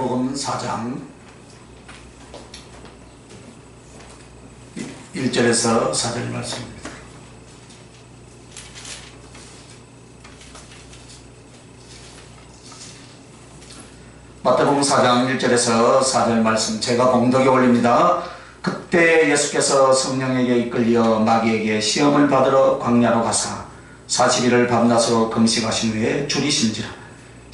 마태복음 4장 1절에서 4절 말씀입니다. 마태복음 4장 1절에서 4절 말씀 제가 봉독에 올립니다. 그때 예수께서 성령에게 이끌려 마귀에게 시험을 받으러 광야로 가사 40일을 밤낮으로 금식하신 후에 줄이신지라.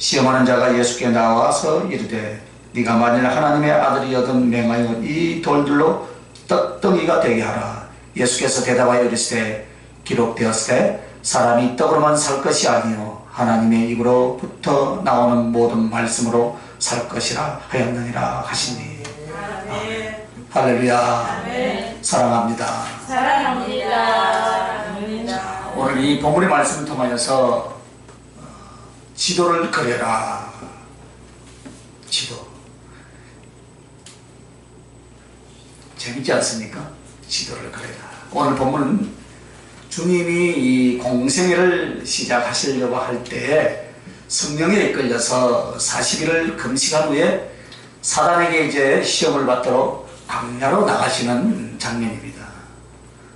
시험하는 자가 예수께 나와서 이르되 네가 만일 하나님의 아들이여든 맹하여 이 돌들로 떡덩이가 되게 하라. 예수께서 대답하여 이르시되 기록되었으되 사람이 떡으로만 살 것이 아니요 하나님의 입으로부터 나오는 모든 말씀으로 살 것이라 하였느니라 하시니. 아멘. 할렐루야. 아멘. 사랑합니다. 사랑합니다. 자, 오늘 이 본문의 말씀을 통하여서 지도를 그려라. 지도. 재밌지 않습니까? 지도를 그려라. 오늘 본문은 주님이 이 공생애를 시작하시려고 할 때 성령에 이끌려서 40일을 금식한 후에 사단에게 이제 시험을 받도록 광야로 나가시는 장면입니다.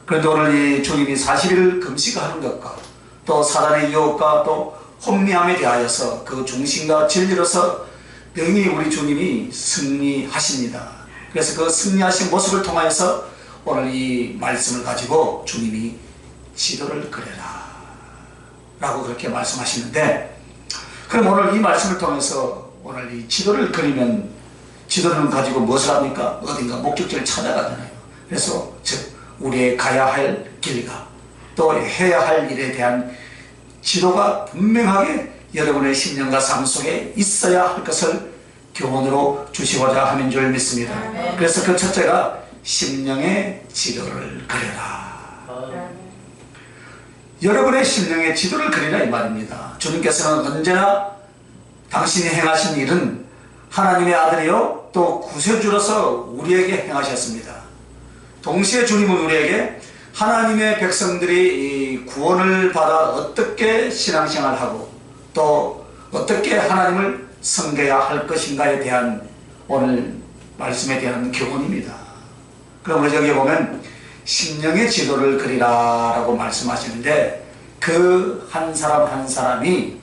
그런데 오늘 이 주님이 40일을 금식하는 것과 또 사단의 유혹과 또 혼미함에 대하여서 그 중심과 진리로서 능히 우리 주님이 승리하십니다. 그래서 그 승리하신 모습을 통하여서 오늘 이 말씀을 가지고 주님이 지도를 그려라 라고 그렇게 말씀하시는데, 그럼 오늘 이 말씀을 통해서 오늘 이 지도를 그리면 지도를 가지고 무엇을 합니까? 어딘가 목적지를 찾아가잖아요. 그래서 즉 우리의 가야 할 길과 또 해야 할 일에 대한 지도가 분명하게 여러분의 심령과 삶 속에 있어야 할 것을 교훈으로 주시고자 하는 줄 믿습니다. 그래서 그 첫째가 심령의 지도를 그려라. 여러분의 심령의 지도를 그리라 이 말입니다. 주님께서는 언제나 당신이 행하신 일은 하나님의 아들이요 또 구세주로서 우리에게 행하셨습니다. 동시에 주님은 우리에게 하나님의 백성들이 이 구원을 받아 어떻게 신앙생활하고 또 어떻게 하나님을 섬겨야 할 것인가에 대한 오늘 말씀에 대한 교훈입니다. 그럼 여기 보면 심령의 지도를 그리라 라고 말씀하시는데, 그 한 사람 한 사람이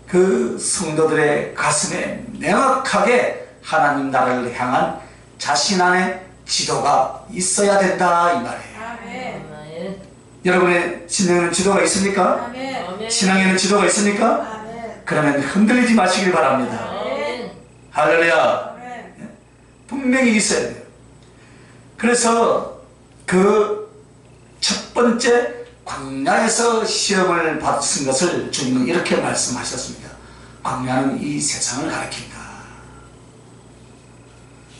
그 성도들의 가슴에 명확하게 하나님 나라를 향한 자신 안에 지도가 있어야 된다 이 말이에요. 아멘. 여러분의 심령에는 지도가 있습니까? 아멘. 신앙에는 지도가 있습니까? 아멘. 그러면 흔들리지 마시길 바랍니다. 아멘. 할렐루야. 아멘. 분명히 있어야 돼요. 그래서 그 첫 번째 광야에서 시험을 받은 것을 주님은 이렇게 말씀하셨습니다. 광야는 이 세상을 가리킨다.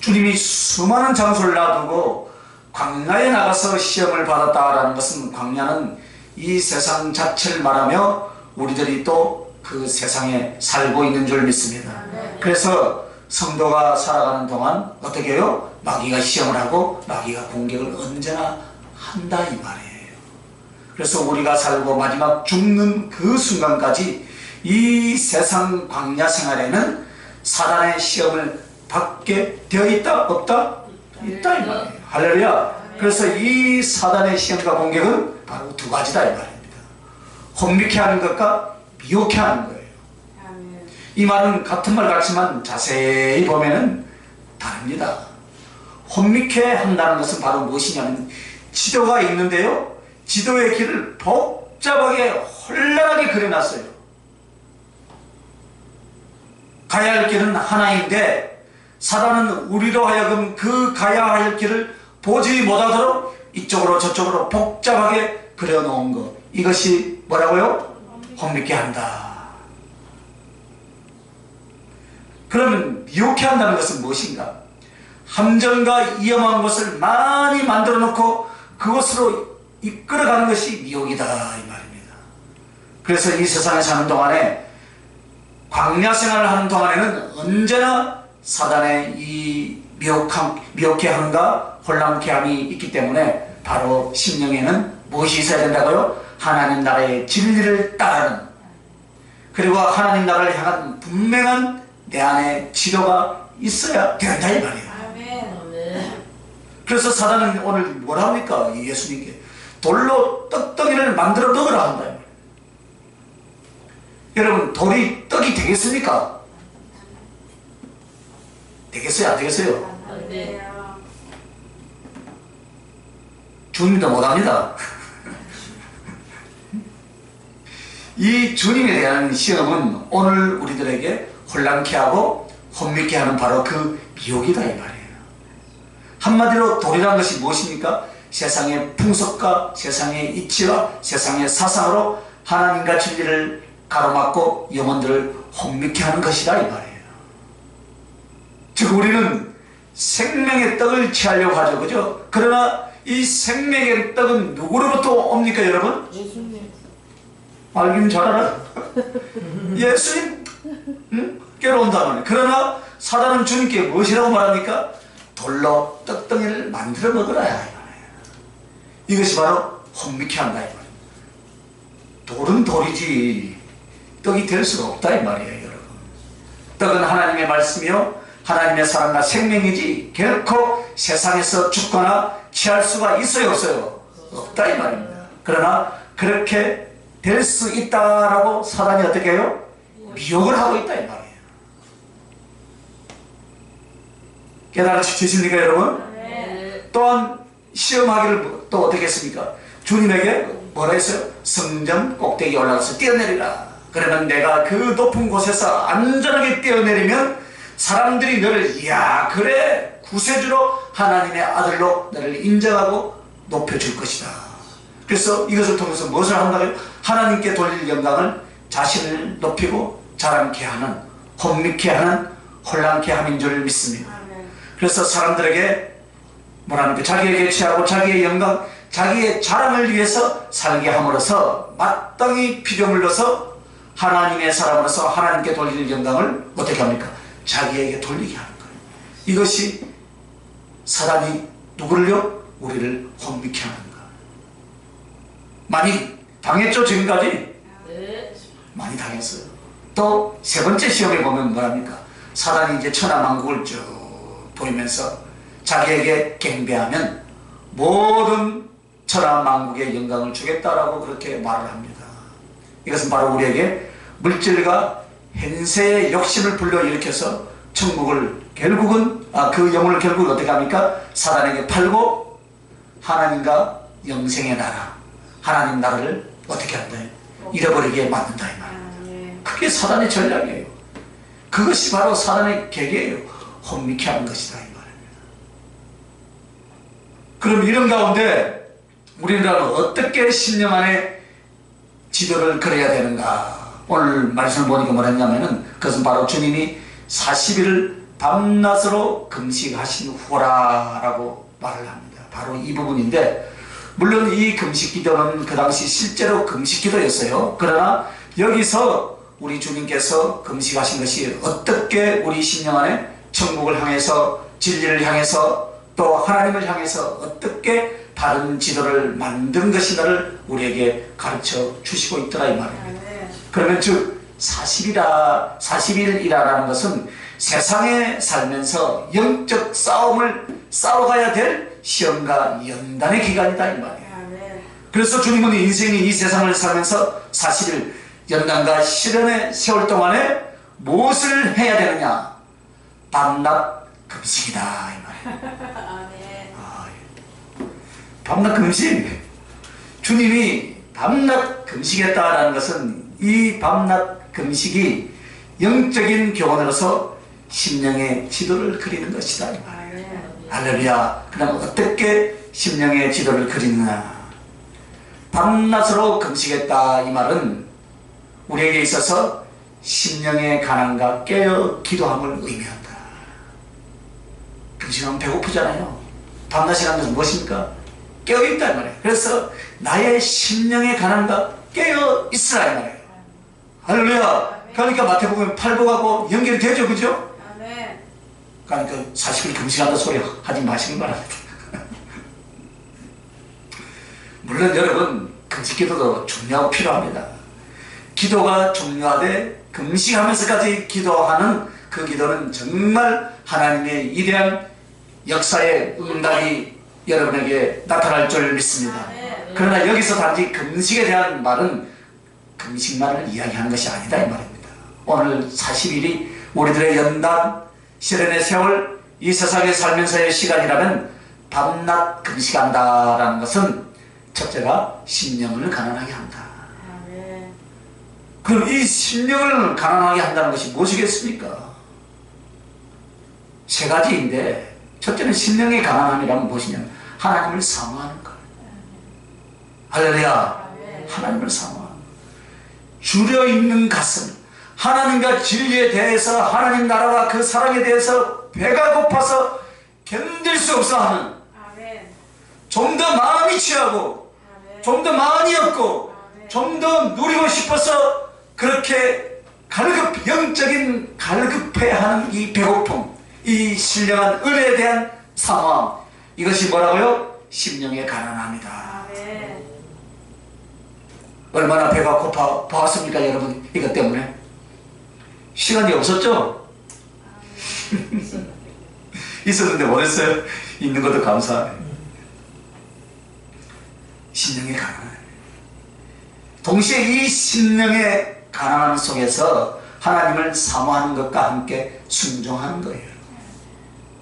주님이 수많은 장소를 놔두고 광야에 나가서 시험을 받았다라는 것은, 광야는 이 세상 자체를 말하며 우리들이 또 그 세상에 살고 있는 줄 믿습니다. 그래서 성도가 살아가는 동안 어떻게 해요? 마귀가 시험을 하고 마귀가 공격을 언제나 한다 이 말이에요. 그래서 우리가 살고 마지막 죽는 그 순간까지 이 세상 광야 생활에는 사단의 시험을 받게 되어 있다? 없다? 있다 이 말이에요. 할렐루야. 그래서 이 사단의 시험과 공격은 바로 두 가지다 이 말입니다. 혼미케 하는 것과 미혹케 하는 거예요. 이 말은 같은 말 같지만 자세히 보면은 다릅니다. 혼미케 한다는 것은 바로 무엇이냐면, 지도가 있는데요 지도의 길을 복잡하게 혼란하게 그려놨어요. 가야 할 길은 하나인데 사단은 우리로 하여금 그 가야 할 길을 보지 못하도록 이쪽으로 저쪽으로 복잡하게 그려놓은 것, 이것이 뭐라고요? 혼미케 한다. 그러면 미혹케 한다는 것은 무엇인가? 함정과 위험한 것을 많이 만들어 놓고 그것으로 이끌어가는 것이 미혹이다 이 말입니다. 그래서 이 세상에 사는 동안에, 광야 생활을 하는 동안에는 언제나 사단의 이 미혹케 함과 혼란케 함이 있기 때문에 바로 심령에는 무엇이 있어야 된다고요? 하나님 나라의 진리를 따르는, 그리고 하나님 나라를 향한 분명한 내 안에 지도가 있어야 된다 이 말이에요. 아멘. 그래서 사단은 오늘 뭐라 합니까? 예수님께 돌로 떡덩이를 만들어 먹으라 한다. 여러분, 돌이 떡이 되겠습니까? 되겠어요? 안 되겠어요? 네. 주님도 못합니다. 이 주님에 대한 시험은 오늘 우리들에게 혼란케 하고 혼미케 하는 바로 그 미혹이다 이 말이에요. 한마디로 돌이란 것이 무엇입니까? 세상의 풍속과 세상의 이치와 세상의 사상으로 하나님과 진리를 가로막고 영혼들을 혼미케 하는 것이다 이 말이에요. 즉 우리는 생명의 떡을 취하려고 하죠, 그죠? 그러나 이 생명의 떡은 누구로부터 옵니까 여러분? 예수님. 알긴 잘 알아. 예수님 께로 온다는. 그러나 사단은 주님께 무엇이라고 말합니까? 돌로 떡덩이를 만들어 먹으라 이 말이에요. 이것이 바로 혼미케 한다 이 말이에요. 돌은 돌이지 떡이 될 수가 없다 이 말이에요 여러분. 떡은 하나님의 말씀이요 하나님의 사랑과 생명이지 결코 세상에서 죽거나 취할 수가 있어요 없어요? 없다 이 말입니다. 그러나 그렇게 될 수 있다라고 사단이 어떻게 해요? 미혹을 하고 있다 이 말이에요. 깨달으십니까 여러분? 네. 또한 시험하기를 또 어떻게 했습니까? 주님에게 뭐라 했어요? 성전 꼭대기에 올라가서 뛰어내리라. 그러면 내가 그 높은 곳에서 안전하게 뛰어내리면 사람들이 너를 이야 그래 구세주로 하나님의 아들로 너를 인정하고 높여줄 것이다. 그래서 이것을 통해서 무엇을 한다고요? 하나님께 돌릴 영광을 자신을 높이고 자랑케 하는 혼미케 하는 혼란케 함인 줄 믿습니다. 그래서 사람들에게 뭐라니까 자기에게 취하고 자기의 영광 자기의 자랑을 위해서 살게 함으로써 마땅히 피조물 넣어서 하나님의 사람으로서 하나님께 돌릴 영광을 어떻게 합니까? 자기에게 돌리게 하는 거예요. 이것이 사단이 누구를요? 우리를 혼미케 하는 거예요. 많이 당했죠 지금까지? 네. 많이 당했어요. 또 세 번째 시험에 보면 뭐랍니까? 사단이 이제 천하만국을 쭉 보이면서 자기에게 경배하면 모든 천하만국의 영광을 주겠다라고 그렇게 말을 합니다. 이것은 바로 우리에게 물질과 현세의 욕심을 불러일으켜서 천국을 결국은 그 영혼을 결국 어떻게 합니까? 사단에게 팔고 하나님과 영생의 나라 하나님 나라를 어떻게 한다? 잃어버리게 만든다 이 말입니다. 그게 사단의 전략이에요. 그것이 바로 사단의 계계예요. 혼미케 하는 것이다 이 말입니다. 그럼 이런 가운데 우리는 어떻게 신령 안에 지도를 그려야 되는가? 오늘 말씀을 보니까 뭐라 했냐면은 그것은 바로 주님이 40일을 밤낮으로 금식하신 후라라고 말을 합니다. 바로 이 부분인데 물론 이 금식 기도는 그 당시 실제로 금식 기도였어요. 그러나 여기서 우리 주님께서 금식하신 것이 어떻게 우리 신령 안에 천국을 향해서 진리를 향해서 또 하나님을 향해서 어떻게 바른 지도를 만든 것인가를 우리에게 가르쳐 주시고 있더라 이 말입니다. 그러면 즉 40일이라는 것은 세상에 살면서 영적 싸움을 싸워가야 될 시험과 연단의 기간이다 이 말이에요. 그래서 주님은 인생이 이 세상을 살면서 40일 연단과 시련의 세월 동안에 무엇을 해야 되느냐? 밤낮 금식이다 이 말이에요. 밤낮 금식. 주님이 밤낮 금식했다라는 것은 이 밤낮 금식이 영적인 교훈으로서 심령의 지도를 그리는 것이다 이 말이에요. 할렐루야. 그럼 어떻게 심령의 지도를 그리느냐? 밤낮으로 금식했다 이 말은 우리에게 있어서 심령의 가난과 깨어 기도함을 의미한다. 금식하면 배고프잖아요. 밤낮이라는 것은 무엇입니까? 깨어있다 이 말이에요. 그래서 나의 심령의 가난과 깨어 있으라 이 말이에요. 할렐루야. 그러니까 마태복음 8복하고 연결이 되죠, 그죠? 그러니까 40일 금식한다 소리 하지 마시는 바랍니다. 물론 여러분 금식 기도도 중요하고 필요합니다. 기도가 중요하되 금식하면서까지 기도하는 그 기도는 정말 하나님의 위대한 역사의 응답이 여러분에게 나타날 줄 믿습니다. 그러나 여기서 단지 금식에 대한 말은 금식만을 이야기하는 것이 아니다 이 말입니다. 오늘 40일이 우리들의 연단, 시련의 세월, 이 세상에 살면서의 시간이라면 밤낮 금식한다라는 것은 첫째가 심령을 가난하게 한다. 그럼 이 심령을 가난하게 한다는 것이 무엇이겠습니까? 세 가지인데 첫째는 심령의 가난함이란 무엇이냐면 하나님을 사모하는 것. 할렐루야. 하나님을 사모하는 것. 줄여있는 가슴, 하나님과 진리에 대해서, 하나님 나라와 그 사랑에 대해서 배가 고파서 견딜 수 없어 하는, 좀 더 마음이 취하고 좀 더 많이 얻고 좀 더 누리고 싶어서 그렇게 영적인 갈급해하는 이 배고픔, 이 신령한 은혜에 대한 사모함, 이것이 뭐라고요? 심령의 가난함이다. 얼마나 배가 고파 보았습니까 여러분? 이것 때문에 시간이 없었죠? 있었는데 뭐랬어요? 있는 것도 감사하네. 심령의 가난함. 동시에 이 심령의 가난함 속에서 하나님을 사모하는 것과 함께 순종하는 거예요.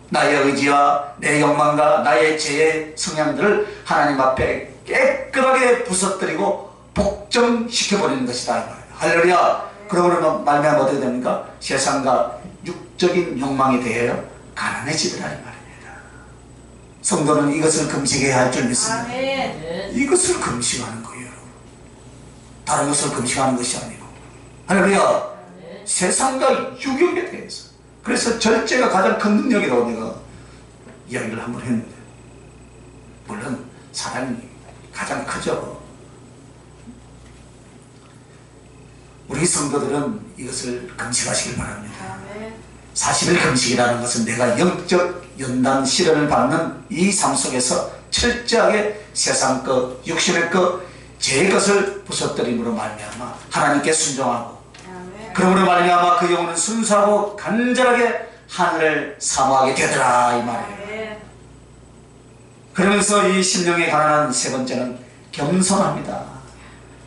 나의 의지와 내 욕망과 나의 죄의 성향들을 하나님 앞에 깨끗하게 부서뜨리고 복종시켜버리는 것이다. 할렐루야. 그러므로 말미암아 어떻게 됩니까? 세상과 육적인 욕망에 대하여 가난해지더라 이 말입니다. 성도는 이것을 금식해야 할 줄 믿습니다. 이것을 금식하는 거예요. 다른 것을 금식하는 것이 아니고. 할렐루야. 세상과 유욕에 대해서. 그래서 절제가 가장 큰 능력이라고 내가 이야기를 한번 했는데, 물론 사랑이 가장 크죠. 우리 성도들은 이것을 금식하시길 바랍니다. 40일 금식이라는 것은 내가 영적 연단 시련을 받는 이 삶 속에서 철저하게 세상 것, 육신의 것, 죄의 것을 부서뜨림으로 말미암아 하나님께 순종하고, 그러므로 말미암아 그 영혼은 순수하고 간절하게 하늘을 사모하게 되더라 이 말이에요. 그러면서 이 심령에 가난한 세 번째는 겸손합니다.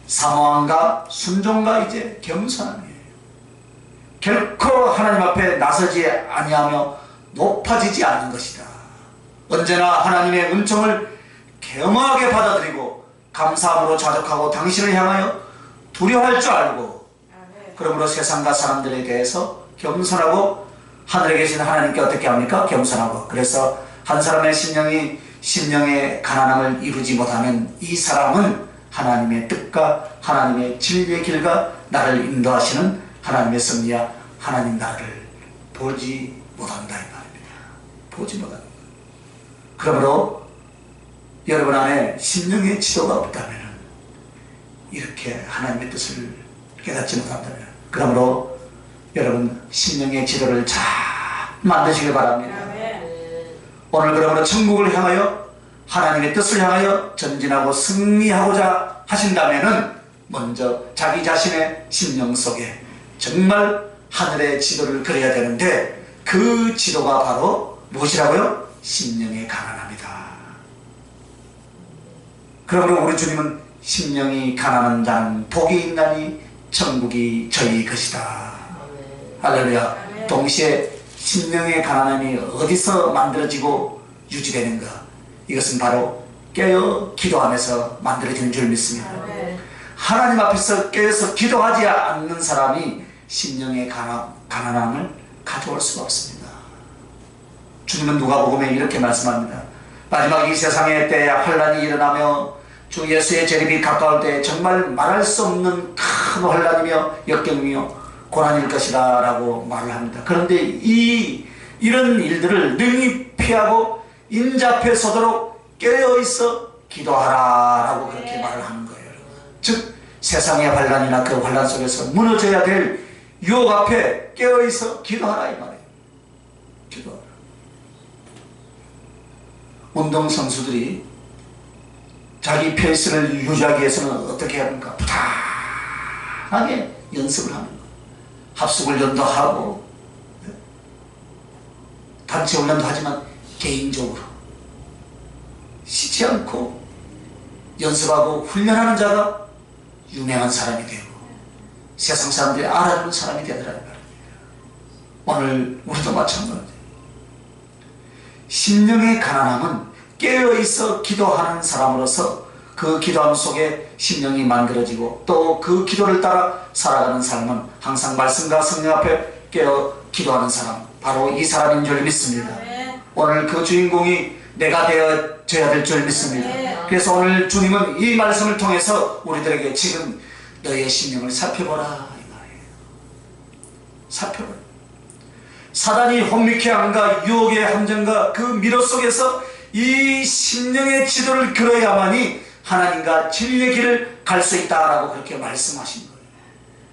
사모함과 순종과 이제 겸손함이에요. 결코 하나님 앞에 나서지 아니하며 높아지지 않는 것이다. 언제나 하나님의 은총을 겸허하게 받아들이고 감사함으로 자족하고 당신을 향하여 두려워할 줄 알고, 그러므로 세상과 사람들에 대해서 겸손하고 하늘에 계신 하나님께 어떻게 합니까? 겸손하고. 그래서 한 사람의 심령의 가난함을 이루지 못하면 이 사람은 하나님의 뜻과 하나님의 진리의 길과 나를 인도하시는 하나님의 섭리와 하나님 나라를 보지 못한다 이 말입니다. 보지 못한다. 그러므로 여러분 안에 심령의 지도가 없다면, 이렇게 하나님의 뜻을 깨닫지 못한다면, 그러므로 여러분 심령의 지도를 잘 만드시길 바랍니다. 오늘 그러므로 천국을 향하여 하나님의 뜻을 향하여 전진하고 승리하고자 하신다면은 먼저 자기 자신의 심령 속에 정말 하늘의 지도를 그려야 되는데, 그 지도가 바로 무엇이라고요? 심령의 가난함이다. 그러므로 우리 주님은 심령이 가난한 자는 복이 있나니 천국이 저희 것이다. 할렐루야. 동시에 심령의 가난함이 어디서 만들어지고 유지되는가? 이것은 바로 깨어 기도하면서 만들어지는 줄 믿습니다. 하나님 앞에서 깨어서 기도하지 않는 사람이 심령의 가난함을 가져올 수가 없습니다. 주님은 누가복음에 이렇게 말씀합니다. 마지막 이 세상의 때에 환란이 일어나며 주 예수의 재림이 가까울 때 정말 말할 수 없는 큰 환란이며 역경이며 고난일 것이다 라고 말을 합니다. 그런데 이런 일들을 능히 피하고 인자앞에 서도록 깨어있어 기도하라 라고 그렇게 말을 하는 거예요. 즉 세상의 환란이나 그 환란 속에서 무너져야 될 유혹 앞에 깨어있어 기도하라 이 말이에요. 기도하라. 운동선수들이 자기 페이스를 유지하기 위해서는 어떻게 해야 합니까? 부단하게 연습을 하는 거예요. 합숙을 연도하고 단체 훈련도 하지만 개인적으로 쉬지 않고 연습하고 훈련하는 자가 유명한 사람이 되고 세상 사람들이 알아주는 사람이 되더라는 말입니다. 오늘 우리도 마찬가지예요. 심령의 가난함은 깨어있어 기도하는 사람으로서 그 기도함 속에 심령이 만들어지고 또 그 기도를 따라 살아가는 삶은 항상 말씀과 성령 앞에 깨어 기도하는 사람, 바로 이 사람인 줄 믿습니다. 오늘 그 주인공이 내가 되어져야 될 줄 믿습니다. 그래서 오늘 주님은 이 말씀을 통해서 우리들에게 지금 너의 심령을 살펴보라 이 말이에요. 살펴보라. 사단이 혼미케 함과 유혹의 함정과 그 미로 속에서 이 심령의 지도를 걸어야만이 하나님과 진리의 길을 갈 수 있다라고 그렇게 말씀하신 거예요.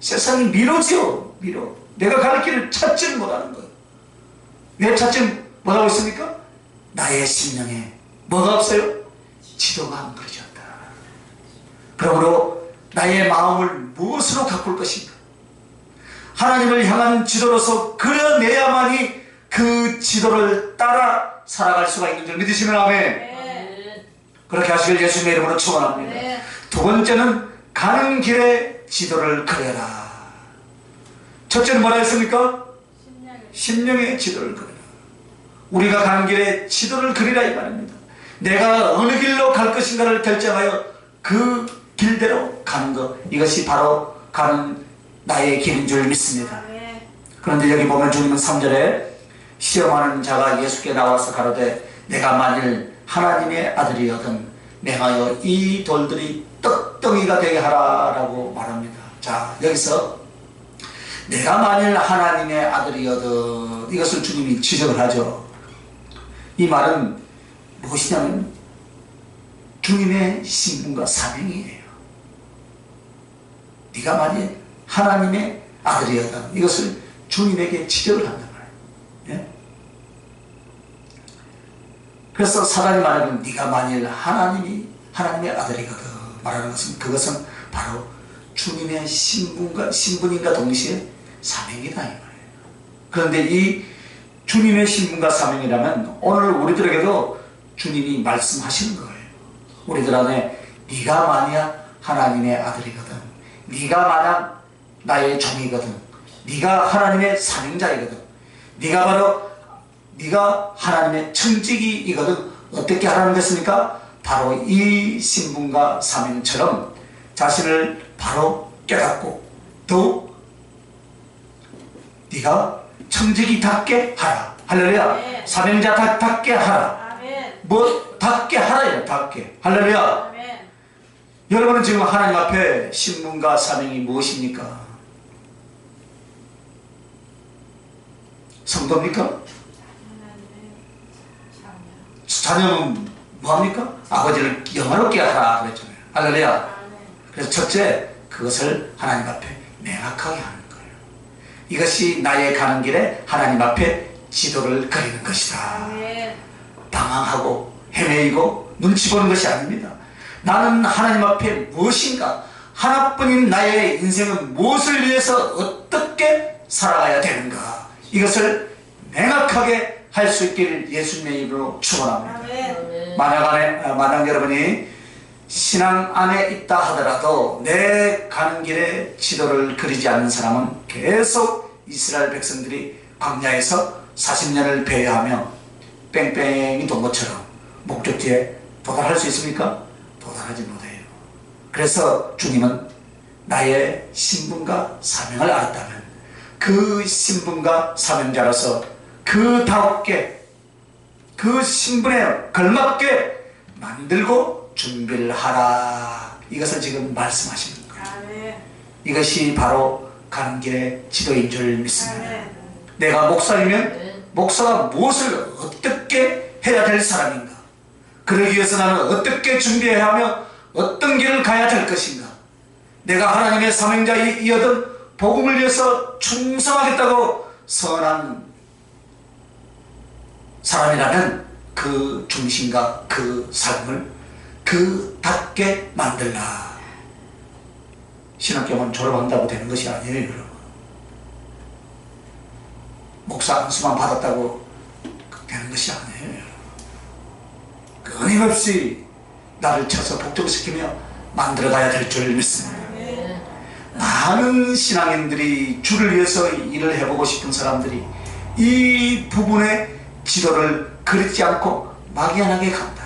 세상이 미로지요. 미로. 내가 갈 길을 찾지 못하는 거예요. 왜 찾지 못하고 있습니까? 나의 심령에 뭐가 없어요? 지도가 안 그려졌다. 그러므로 나의 마음을 무엇으로 가꿀 것인가? 하나님을 향한 지도로서 그려내야만이 그 지도를 따라 살아갈 수가 있는 줄 믿으시면 아멘. 그렇게 하시길 예수님의 이름으로 축원합니다. 두 번째는 가는 길에 지도를 그려라. 첫째는 뭐라 했습니까? 심령의 지도를 그려라. 우리가 가는 길에 지도를 그리라 이 말입니다. 내가 어느 길로 갈 것인가를 결정하여 그 길대로 가는 것, 이것이 바로 가는 나의 길인 줄 믿습니다. 그런데 여기 보면 주님은 3절에 시험하는 자가 예수께 나와서 가로되 내가 만일 하나님의 아들이거든 명하여 이 돌들이 떡덩이가 되게 하라라고 말합니다. 자, 여기서 내가 만일 하나님의 아들이거든, 이것을 주님이 지적을 하죠. 이 말은 무엇이냐면 주님의 신분과 사명이에요. 네가 만일 하나님의 아들이거든, 이것을 주님에게 지적을 한단 말이에요. 예? 그래서 사단이 말하는 네가 만일 하나님의 아들이거든 말하는 것은, 그것은 바로 주님의 신분인가 동시에 사명이다 이 말이에요. 그런데 이 주님의 신분과 사명이라면 오늘 우리들에게도 주님이 말씀하시는 거예요. 우리들 안에 네가 만약 하나님의 아들이거든, 네가 만약 나의 종이거든, 네가 하나님의 사명자이거든, 네가 하나님의 청지기이거든, 어떻게 하라는 것입니까? 바로 이 신분과 사명처럼 자신을 바로 깨닫고 더욱 네가 청지기답게 하라. 할렐루야. 네. 사명자답게 하라. 아멘. 뭐 답게 하라요. 답게. 할렐루야. 아멘. 여러분은 지금 하나님 앞에 신분과 사명이 무엇입니까? 성도입니까? 자녀는 뭐합니까? 아버지를 영화롭게 하라 그랬잖아요. 할렐루야. 그래서 첫째, 그것을 하나님 앞에 명확하게 하는 거예요. 이것이 나의 가는 길에 하나님 앞에 지도를 그리는 것이다. 방황하고 헤매이고 눈치 보는 것이 아닙니다. 나는 하나님 앞에 무엇인가, 하나뿐인 나의 인생은 무엇을 위해서 어떻게 살아가야 되는가, 이것을 명확하게 할 수 있기를 예수님의 이름으로 축원합니다. 만약 여러분이 신앙 안에 있다 하더라도 내 가는 길에 지도를 그리지 않는 사람은 계속 이스라엘 백성들이 광야에서 40년을 배회하며 뺑뺑이 돈 것처럼 목적지에 도달할 수 있습니까? 도달하지 못해요. 그래서 주님은 나의 신분과 사명을 알았다면 그 신분과 사명자로서 그다롭게 그 신분에 걸맞게 만들고 준비를 하라, 이것을 지금 말씀하시는 거예요. 이것이 바로 가는 길의 지도인 줄 믿습니다. 내가 목사이면 목사가 무엇을 어떻게 해야 될 사람인가, 그러기 위해서 나는 어떻게 준비해야 하며 어떤 길을 가야 될 것인가, 내가 하나님의 사명자이거든 복음을 위해서 충성하겠다고 선언한 사람이라면 그 중심과 그 삶을 그답게 만들라. 신학교만 졸업한다고 되는 것이 아니에요, 여러분. 목사 안수만 받았다고 것이 아니에요. 끊임없이 나를 쳐서 복종시키며 만들어가야 될 줄 믿습니다. 많은 신앙인들이 주를 위해서 일을 해보고 싶은 사람들이 이 부분의 지도를 그리지 않고 막연하게 간다.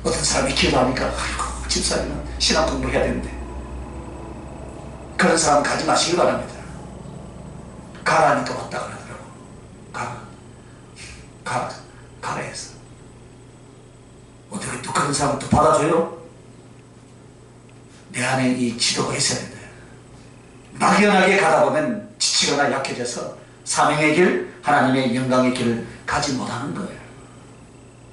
어떤 사람이 기도하니까 아이고 집사님은 신앙 공부해야 되는데, 그런 사람 가지 마시기 바랍니다. 가라니까 왔다 그러더라고. 가라 해서 어떻게 또 그런 사람은 또 받아줘요? 내 안에 이 지도가 있어야 된다. 막연하게 가다 보면 지치거나 약해져서 사명의 길, 하나님의 영광의 길을 가지 못하는 거예요.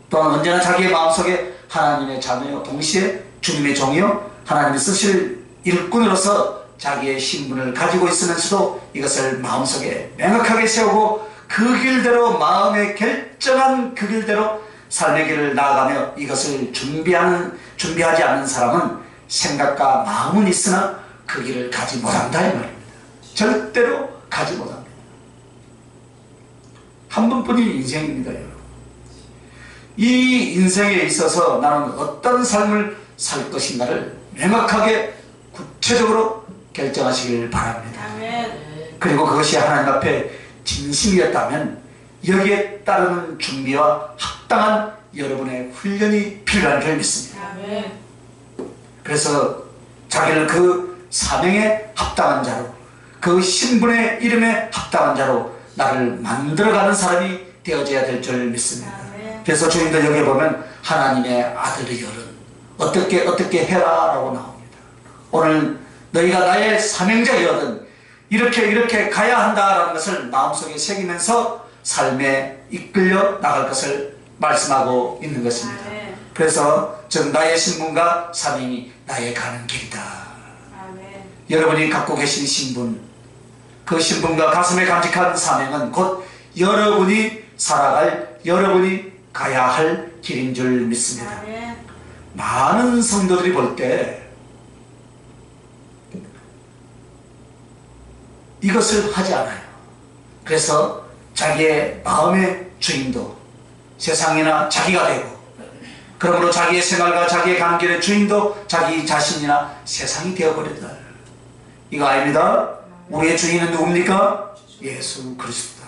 또한 언제나 자기의 마음속에 하나님의 자녀요, 동시에 주님의 종이요, 하나님이 쓰실 일꾼으로서 자기의 신분을 가지고 있으면서도 이것을 마음속에 명확하게 세우고 그 길대로, 마음에 결정한 그 길대로 삶의 길을 나아가며 이것을 준비하지 않는 사람은 생각과 마음은 있으나 그 길을 가지 못한다 이 말입니다. 절대로 가지 못합니다. 한 번뿐인 인생입니다, 여러분. 이 인생에 있어서 나는 어떤 삶을 살 것인가를 명확하게 구체적으로 결정하시길 바랍니다. 그리고 그것이 하나님 앞에 진심이었다면 여기에 따르는 준비와 합당한 여러분의 훈련이 필요한 줄 믿습니다. 그래서 자기를 그 사명에 합당한 자로, 그 신분의 이름에 합당한 자로 나를 만들어가는 사람이 되어져야 될 줄 믿습니다. 그래서 주님도 여기에 보면 하나님의 아들의 열은 어떻게 해라 라고 나옵니다. 오늘 너희가 나의 사명자여든 이렇게 가야 한다라는 것을 마음속에 새기면서 삶에 이끌려 나갈 것을 말씀하고 있는 것입니다. 그래서 즉 나의 신분과 사명이 나의 가는 길이다. 여러분이 갖고 계신 신분, 그 신분과 가슴에 간직한 사명은 곧 여러분이 살아갈, 여러분이 가야 할 길인 줄 믿습니다. 많은 성도들이 볼 때 이것을 하지 않아요. 그래서 자기의 마음의 주인도 세상이나 자기가 되고, 그러므로 자기의 생활과 자기의 가는 길의 주인도 자기 자신이나 세상이 되어버렸다. 이거 아닙니다. 우리의 주인은 누굽니까? 예수 그리스도다.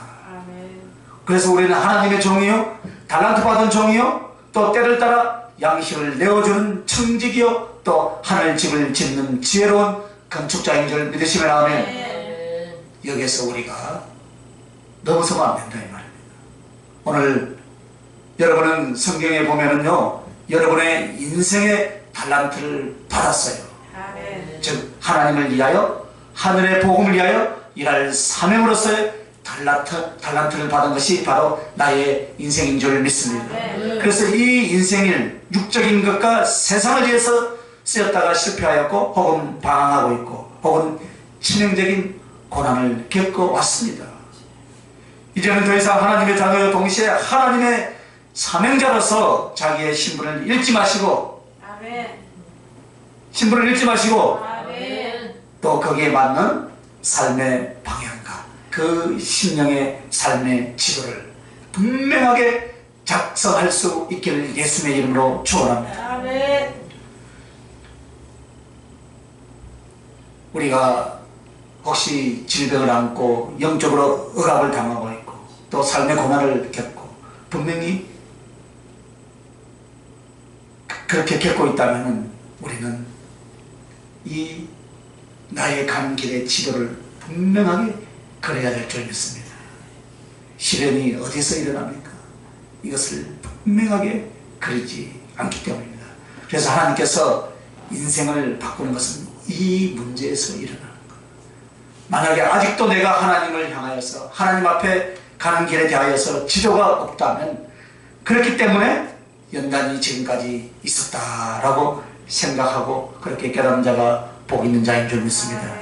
그래서 우리는 하나님의 종이요, 달란트 받은 종이요, 또 때를 따라 양식을 내어주는 청직이요, 또 하늘집을 짓는 지혜로운 건축자인 줄 믿으시면 아멘. 여기에서 우리가 넘어서면 안 된다 이 말입니다. 오늘 여러분은 성경에 보면은요, 여러분의 인생의 달란트를 받았어요. 즉 하나님을 위하여, 하늘의 복음을 위하여 일할 사명으로서의 달란트를 받은 것이 바로 나의 인생인 줄 믿습니다. 그래서 이 인생을 육적인 것과 세상을 위해서 쓰였다가 실패하였고, 혹은 방황하고 있고, 혹은 치명적인 고난을 겪어왔습니다. 이제는 더 이상 하나님의 자녀와 동시에 하나님의 사명자로서 자기의 신분을 잃지 마시고, 신분을 잃지 마시고, 또 거기에 맞는 삶의 방향과 그 심령의 삶의 지도를 분명하게 작성할 수 있기를 예수님의 이름으로 축원합니다. 우리가 혹시 질병을 안고 영적으로 억압을 당하고 있고 또 삶의 고난을 겪고 분명히 그렇게 겪고 있다면 우리는 이 나의 가는 길의 지도를 분명하게 그려야 될 줄 믿습니다. 시련이 어디서 일어납니까? 이것을 분명하게 그리지 않기 때문입니다. 그래서 하나님께서 인생을 바꾸는 것은 이 문제에서 일어나는 거예요. 만약에 아직도 내가 하나님을 향하여서 하나님 앞에 가는 길에 대하여서 지도가 없다면 그렇기 때문에 연단이 지금까지 있었다라고 생각하고 그렇게 깨달은 자가 복 있는 자인 줄 믿습니다.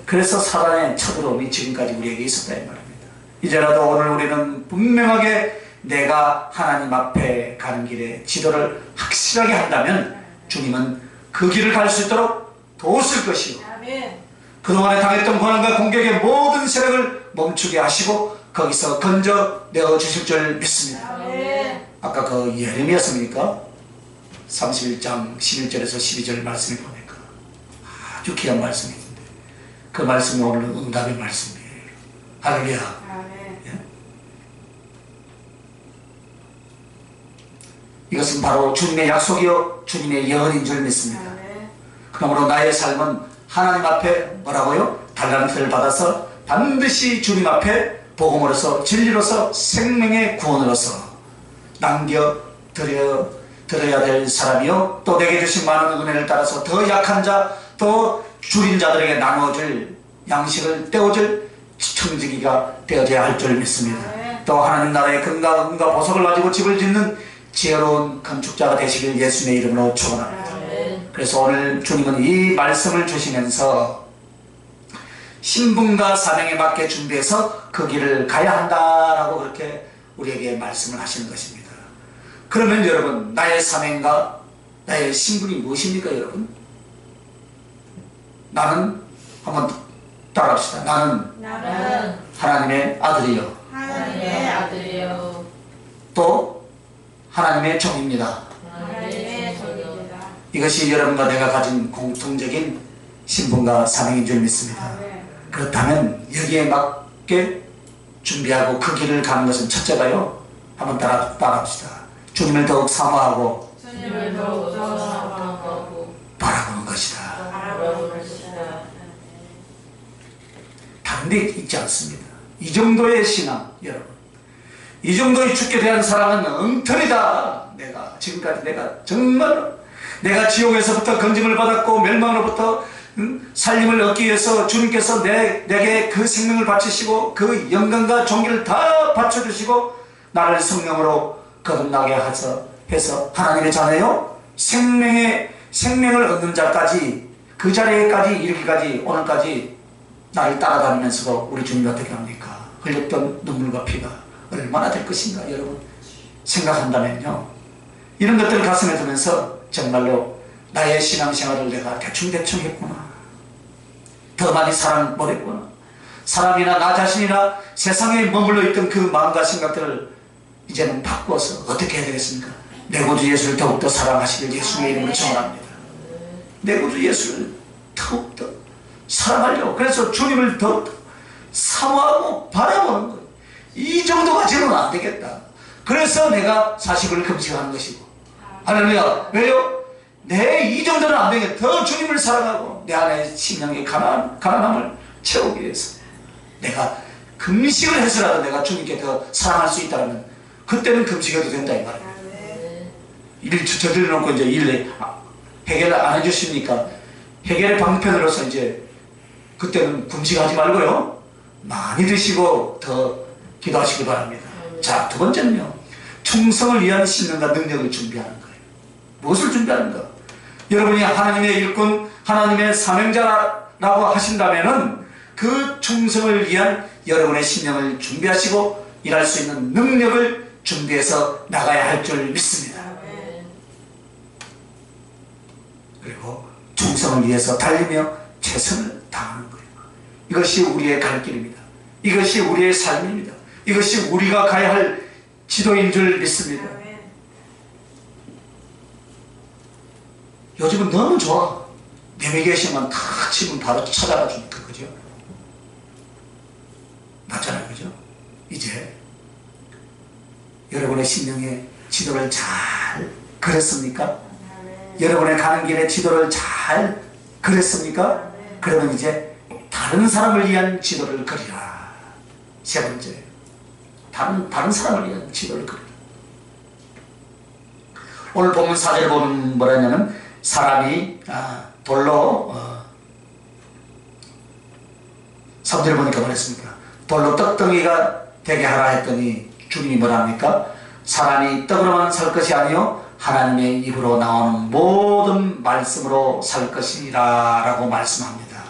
그래서 사단의 쳐들어옴이 지금까지 우리에게 있었다 이 말입니다. 이제라도 오늘 우리는 분명하게 내가 하나님 앞에 가는 길에 지도를 확실하게 한다면 주님은 그 길을 갈 수 있도록 도우실 것이요, 그동안에 당했던 고난과 공격의 모든 세력을 멈추게 하시고 거기서 건져내어 주실 줄 믿습니다. 아멘. 아까 그 예레미야서입니까? 31장 11절에서 12절 말씀을 보니까 아주 귀한 말씀이 있는데 그 말씀이 오늘 응답의 말씀이에요. 할렐루야. 아멘. 예? 이것은 바로 주님의 약속이요 주님의 예언인 줄 믿습니다. 아멘. 그러므로 나의 삶은 하나님 앞에 뭐라고요? 달란트를 받아서 반드시 주님 앞에 복음으로서 진리로서 생명의 구원으로서 남겨드려야 될 사람이요 또 내게 주신 많은 은혜를 따라서 더 약한 자, 더 줄인 자들에게 나누어줄 양식을 떼어줄 청지기가 되어야 할 줄 믿습니다. 네. 또 하나님 나라의 금과 은과 보석을 가지고 집을 짓는 지혜로운 건축자가 되시길 예수님의 이름으로 축원합니다. 아멘. 그래서 오늘 주님은 이 말씀을 주시면서 신분과 사명에 맞게 준비해서 그 길을 가야 한다라고 그렇게 우리에게 말씀을 하시는 것입니다. 그러면 여러분 나의 사명과 나의 신분이 무엇입니까 여러분? 나는 한번 따라합시다. 나는 나는 하나님의 아들이요 하나님의 아들이요 또 하나님의 종입니다. 하나님의 종입니다. 이것이 여러분과 내가 가진 공통적인 신분과 사명인 줄 믿습니다. 아멘. 그렇다면 여기에 맞게 준비하고 그 길을 가는 것은 첫째가요 한번 따라합시다. 주님을 더욱 사모하고 주님을 더욱 사랑하고 바라보는 것이다. 바라보는 것이다. 다른 데 있지 않습니다. 이 정도의 신앙 여러분, 이 정도의 주께 대한 사랑은 엉터리다. 내가 지금까지 내가 정말 내가 지옥에서부터 건짐을 받았고 멸망으로부터 살림을 얻기 위해서 주님께서 내게 그 생명을 바치시고 그 영광과 존귀를 다 바쳐주시고 나를 성령으로 거듭나게 해서 하나님의 자녀요 생명을 얻는 자까지 그 자리에까지 이르기까지 오늘까지 나를 따라다니면서도 우리 주님이 어떻게 합니까? 흘렸던 눈물과 피가 얼마나 될 것인가 여러분 생각한다면요 이런 것들을 가슴에 두면서 정말로 나의 신앙생활을 내가 대충 했구나, 더 많이 사랑 못했구나, 사람이나 나 자신이나 세상에 머물러 있던 그 마음과 생각들을 이제는 바꿔서 어떻게 해야 되겠습니까? 내 구주 예수를 더욱더 사랑하시길 예수의 이름으로 청원합니다. 내 구주 예수를 더욱더 사랑하려고, 그래서 주님을 더욱더 사모하고 바라보는 거예요. 이 정도 가지고는 안 되겠다. 그래서 내가 사식을 금식하는 것이고, 할렐루야. 왜요? 내 이 정도는 안 되겠다. 더 주님을 사랑하고 내 안에 심령의 가난함을 채우기 위해서 내가 금식을 해서라도 내가 주님께 더 사랑할 수 있다면 그때는 금식해도 된다 이 말이에요. 일 저들러 놓고 이제 일 해결 안 해주시니까 해결의 방편으로서 이제 그때는 금식하지 말고요 많이 드시고 더 기도하시기 바랍니다. 자, 두 번째는요 충성을 위한 신능과 능력을 준비하는 거예요. 무엇을 준비하는가? 여러분이 하나님의 일꾼, 하나님의 사명자라고 하신다면은 그 충성을 위한 여러분의 신령을 준비하시고 일할 수 있는 능력을 준비해서 나가야 할 줄 믿습니다. 그리고 충성을 위해서 달리며 최선을 다하는 거예요. 이것이 우리의 갈 길입니다. 이것이 우리의 삶입니다. 이것이 우리가 가야 할 지도인 줄 믿습니다. 요즘은 너무 좋아. 내비게이션만 다 치면 바로 찾아가 주니까, 그죠? 맞잖아요, 그죠? 이제 여러분의 심령의 지도를 잘 그렸습니까? 여러분의 가는 길의 지도를 잘 그렸습니까? 그러면 이제 다른 사람을 위한 지도를 그리라. 세 번째, 다른 사람을 위한 지도를 그리라. 오늘 본문 4절에 보면 뭐라 했냐면 사람이 돌로 3절에 보니까 뭐랬습니까? 돌로 떡덩이가 되게 하라 했더니 주님이 뭐라 합니까? 사람이 떡으로만 살 것이 아니요 하나님의 입으로 나오는 모든 말씀으로 살 것이라 라고 말씀합니다.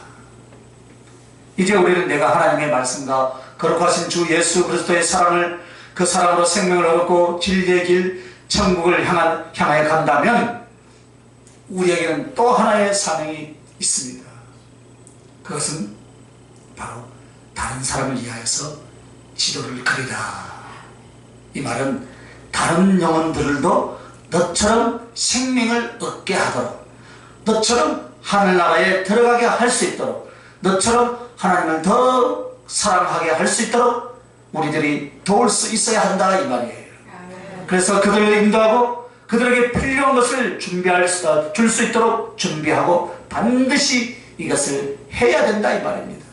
이제 우리는 내가 하나님의 말씀과 거룩하신 주 예수 그리스도의 사랑을, 그 사랑으로 생명을 얻고 진리의 길 천국을 향하여 간다면 우리에게는 또 하나의 사명이 있습니다. 그것은 바로 다른 사람을 위하여서 지도를 그리라. 이 말은 다른 영혼들도 너처럼 생명을 얻게 하도록, 너처럼 하늘나라에 들어가게 할 수 있도록, 너처럼 하나님을 더 사랑하게 할 수 있도록 우리들이 도울 수 있어야 한다 이 말이에요. 그래서 그들을 인도하고 그들에게 필요한 것을 줄 수 있도록 준비하고 반드시 이것을 해야 된다 이 말입니다.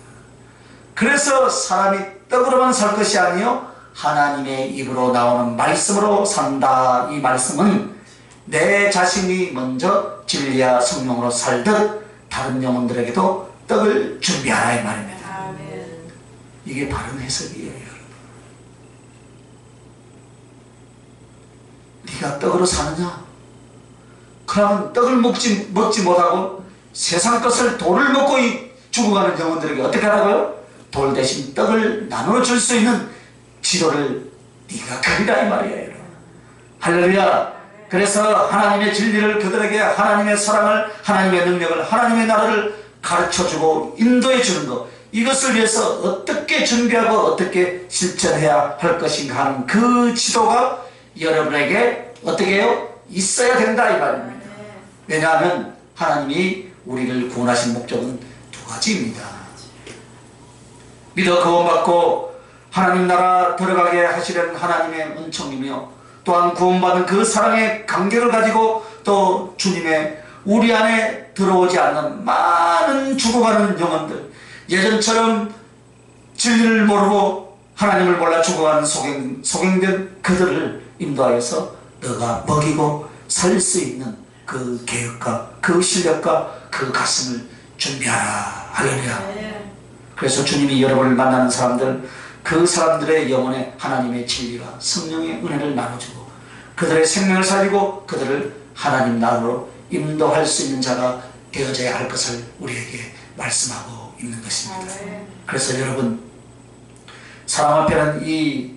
그래서 사람이 떡으로만 살 것이 아니요 하나님의 입으로 나오는 말씀으로 산다. 이 말씀은 내 자신이 먼저 진리와 성령으로 살듯 다른 영혼들에게도 떡을 준비하라 이 말입니다. 이게 바른 해석이에요. 네가 떡으로 사느냐? 그러면 떡을 먹지 못하고 세상 것을 돌을 먹고 죽어가는 영혼들에게 어떻게 하라고요? 돌 대신 떡을 나눠 줄 수 있는 지도를 네가 그리라 이 말이에요. 할렐루야. 그래서 하나님의 진리를 그들에게, 하나님의 사랑을, 하나님의 능력을, 하나님의 나라를 가르쳐주고 인도해 주는 것, 이것을 위해서 어떻게 준비하고 어떻게 실천해야 할 것인가 하는 그 지도가 여러분에게 어떻게 해요? 있어야 된다 이 말입니다. 왜냐하면 하나님이 우리를 구원하신 목적은 두 가지입니다. 믿어 구원받고 하나님 나라 들어가게 하시려는 하나님의 은총이며, 또한 구원받은 그 사랑의 간격을 가지고 또 주님의 우리 안에 들어오지 않는 많은 죽어가는 영혼들, 예전처럼 진리를 모르고 하나님을 몰라 죽어가는 소경된 그들을 인도하여서 너가 먹이고 살 수 있는 그 계획과 그 실력과 그 가슴을 준비하라. 할렐루야. 그래서 주님이 여러분을 만나는 사람들, 그 사람들의 영혼에 하나님의 진리와 성령의 은혜를 나눠주고 그들의 생명을 살리고 그들을 하나님 나라로 인도할 수 있는 자가 되어져야 할 것을 우리에게 말씀하고 있는 것입니다. 그래서 여러분, 사람 앞에는 이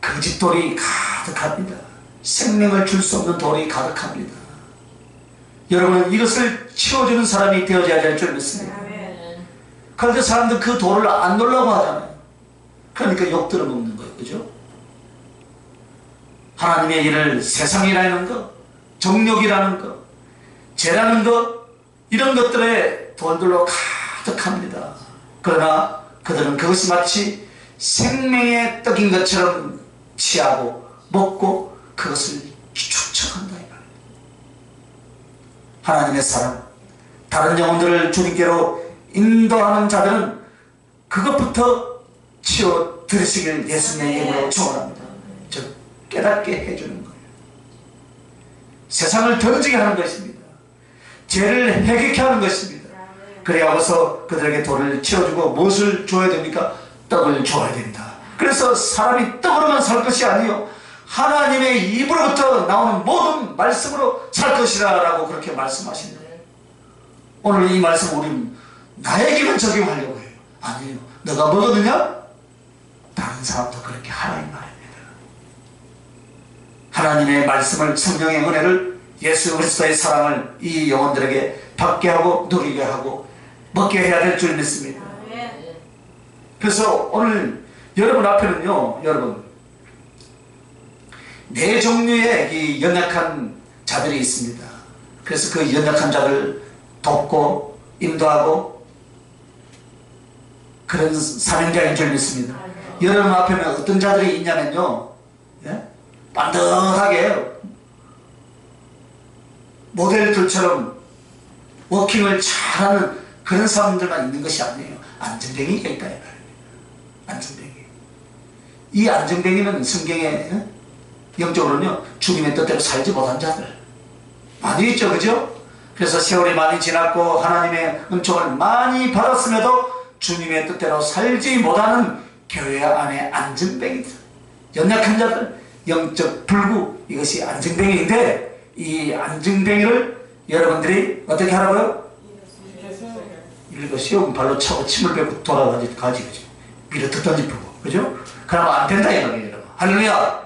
거짓돌이 가득합니다. 생명을 줄 수 없는 돌이 가득합니다. 여러분은 이것을 치워주는 사람이 되어져야 될 줄 믿습니다. 그런데 사람들 그 돌을 안 놓으려고 하잖아요. 그러니까 욕 들어먹는 거예요. 그죠? 하나님의 일을, 세상이라는 것, 정욕이라는 것, 죄라는 것, 이런 것들에 돌들로 가득합니다. 그러나 그들은 그것이 마치 생명의 떡인 것처럼 취하고 먹고 그것을 추측한다. 하나님의 사랑, 다른 영혼들을 주님께로 인도하는 자들은 그것부터 치워 들으시길 예수님의 이름으로 축원합니다. 즉 깨닫게 해주는 거예요. 세상을 던지게 하는 것입니다. 죄를 해결케 하는 것입니다. 그래야서 그들에게 돌을 치워주고 무엇을 줘야 됩니까? 떡을 줘야 된다. 그래서 사람이 떡으로만 살 것이 아니요 하나님의 입으로부터 나오는 모든 말씀으로 살 것이라 라고 그렇게 말씀하십니다. 오늘 이 말씀 우리는 나에게만 적용하려고 해요. 아니에요. 너가 먹었느냐? 다른 사람도 그렇게 하라 이 말입니다. 하나님의 말씀을, 성령의 은혜를, 예수 그리스도의 사랑을 이 영혼들에게 받게 하고 누리게 하고 먹게 해야 될 줄 믿습니다. 그래서 오늘 여러분 앞에는요, 여러분 네 종류의 이 연약한 자들이 있습니다. 그래서 그 연약한 자를 돕고 인도하고 그런 사명자인 줄 믿습니다. 여러분 앞에는 어떤 자들이 있냐면요, 예? 반듯하게 모델들처럼 워킹을 잘하는 그런 사람들만 있는 것이 아니에요. 안전뱅이가 있다. 안전뱅이. 이 안전뱅이는 성경에 영적으로는요 주님의 뜻대로 살지 못한 자들 많이 있죠. 그죠? 그래서 세월이 많이 지났고 하나님의 은총을 많이 받았음에도 주님의 뜻대로 살지 못하는 교회 안에 안전뱅이들, 연약한 자들, 영적 불구, 이것이 안전뱅이인데 이 안전뱅이를 여러분들이 어떻게 하라고요? 읽으시오. 발로 차고 침을 뱉고 돌아가지 그죠? 밀어뜯 던지고 그죠? 그러면 안 된다 이 말이에요. 여러분. 할렐루야.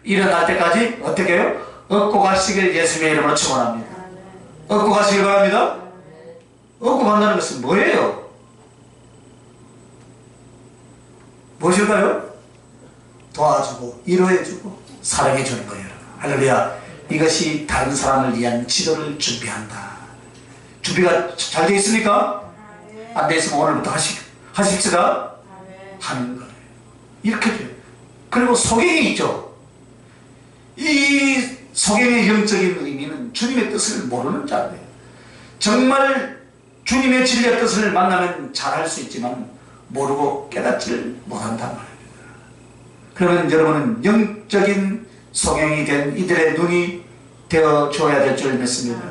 일어날 때까지 어떻게 해요? 얻고 가시길 예수님의 이름으로 축원합니다. 얻고 가시길 바랍니다. 얻고 간다는 것은 뭐예요? 무엇일까요? 도와주고 위로해주고 사랑해주는 거예요. 할렐루야. 이것이 다른 사람을 위한 지도를 준비한다. 준비가 잘 되어 있습니까? 안 되어 있으면 오늘부터 하십시다. 하는 거예요. 이렇게 돼요. 그리고 소경이 있죠. 이 소경의 영적인 의미는 주님의 뜻을 모르는 자예요. 정말 주님의 진리의 뜻을 만나면 잘할 수 있지만 모르고 깨닫지를 못한단 말입니다. 그러면 여러분은 영적인 소경이 된 이들의 눈이 되어줘야 될 줄 믿습니다.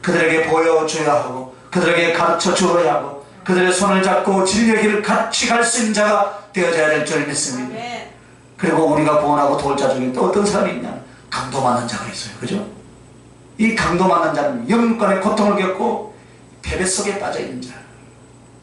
그들에게 보여줘야 하고 그들에게 가르쳐줘야 하고 그들의 손을 잡고 진리의 길을 같이 갈 수 있는 자가 되어져야 될 줄 믿습니다. 그리고 우리가 구원하고 도울 자 중에 또 어떤 사람이 있냐? 강도 맞는 자가 있어요. 그죠? 이 강도 맞는 자는 영권의 고통을 겪고 패배 속에 빠져있는 자,